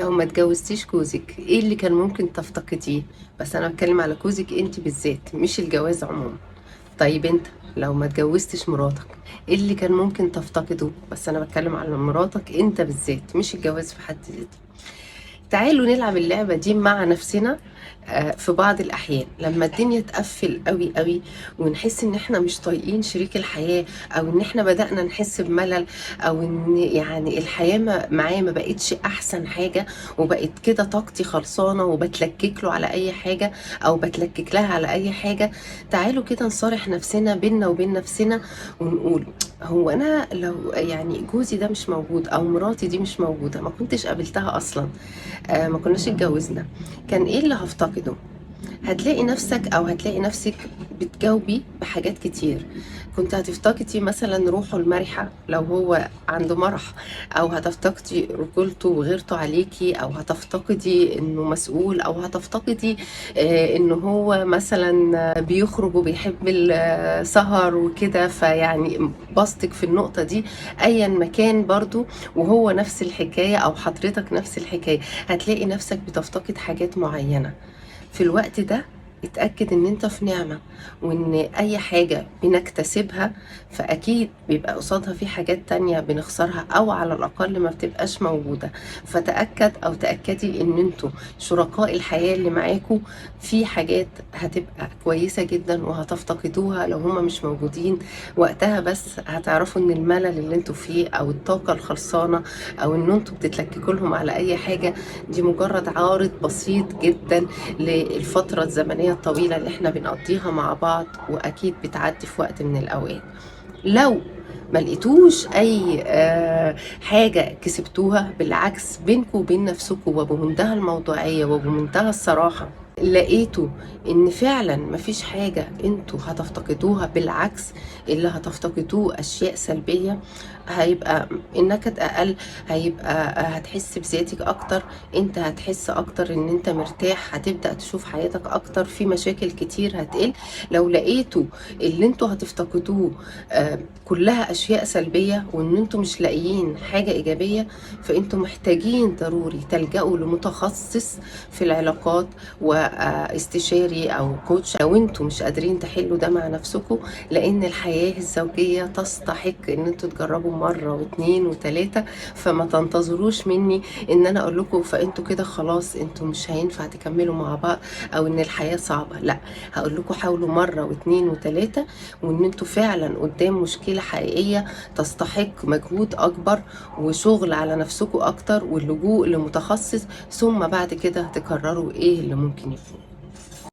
لو ما اتجوزتيش جوزك ايه اللي كان ممكن تفتقديه؟ بس انا بتكلم على جوزك انت بالذات مش الجواز عموما. طيب انت لو ما اتجوزتش مراتك ايه اللي كان ممكن تفتقده؟ بس انا بتكلم على مراتك انت بالذات مش الجواز في حد ذاته. تعالوا نلعب اللعبة دي مع نفسنا. في بعض الأحيان لما الدنيا تقفل قوي قوي ونحس إن إحنا مش طايقين شريك الحياة، أو إن إحنا بدأنا نحس بملل، أو إن يعني الحياة معاه ما بقتش أحسن حاجة، وبقت كده طاقتي خلصانة وبتلكك له على أي حاجة، أو بتلكك لها على أي حاجة. تعالوا كده نصارح نفسنا بينا وبين نفسنا ونقول: هو أنا لو يعني جوزي ده مش موجود أو مراتي دي مش موجودة، ما كنتش قابلتها أصلا، ما كناش اتجوزنا، كان ايه اللي هفتقده؟ هتلاقي نفسك او هتلاقي نفسك بتجاوبي بحاجات كتير. كنت هتفتقدي مثلا روحه المرحة لو هو عنده مرح، او هتفتقدي رجولته وغيرته عليكي، او هتفتقدي انه مسؤول، او هتفتقدي انه هو مثلا بيخرج وبيحب السهر وكده، فيعني بسطك في النقطة دي ايا مكان برضو. وهو نفس الحكاية او حضرتك نفس الحكاية، هتلاقي نفسك بتفتقد حاجات معينة. في الوقت ده اتأكد ان انت في نعمة، وان اي حاجة بنكتسبها فاكيد بيبقى قصادها في حاجات تانية بنخسرها، او على الاقل ما بتبقاش موجودة. فتأكد او تأكدي ان انتوا شركاء الحياة اللي معاكوا في حاجات هتبقى كويسة جدا وهتفتقدوها لو هما مش موجودين. وقتها بس هتعرفوا ان الملل اللي انتوا فيه او الطاقة الخلصانة، او ان انتوا بتتلككوا لهم على اي حاجة، دي مجرد عارض بسيط جدا للفترة الزمنية الطويلة اللي احنا بنقضيها مع بعض، واكيد بتعدي في وقت من الاوقات. لو ما لقيتوش اي حاجة كسبتوها، بالعكس بينكم وبين نفسكم وبمنتهى الموضوعية وبمنتهى الصراحة لقيتوا ان فعلا مفيش حاجة انتوا هتفتقدوها، بالعكس اللي هتفتقدوه اشياء سلبية، هيبقى النكد اقل، هيبقى هتحس بذاتك اكتر، انت هتحس اكتر ان انت مرتاح، هتبدأ تشوف حياتك اكتر، في مشاكل كتير هتقل. لو لقيتوا اللي انتوا هتفتقدوه كلها اشياء سلبية، وان انتوا مش لاقيين حاجة ايجابية، فانتوا محتاجين ضروري تلجأوا لمتخصص في العلاقات واستشاري او كوتش، لو انتوا مش قادرين تحلوا ده مع نفسكم. لان الحياة الزوجية تستحق ان انتوا تجربوا مرة واتنين وتلاتة، فما تنتظروش مني ان انا اقول لكم فانتوا كده خلاص انتوا مش هينفع تكملوا مع بعض، او ان الحياة صعبة. لا، هقول لكم حاولوا مرة واتنين وتلاتة، وان انتوا فعلا قدام مشكلة حقيقية تستحق مجهود اكبر وشغل على نفسكم اكتر واللجوء لمتخصص، ثم بعد كده تقرروا ايه اللي ممكن يكون.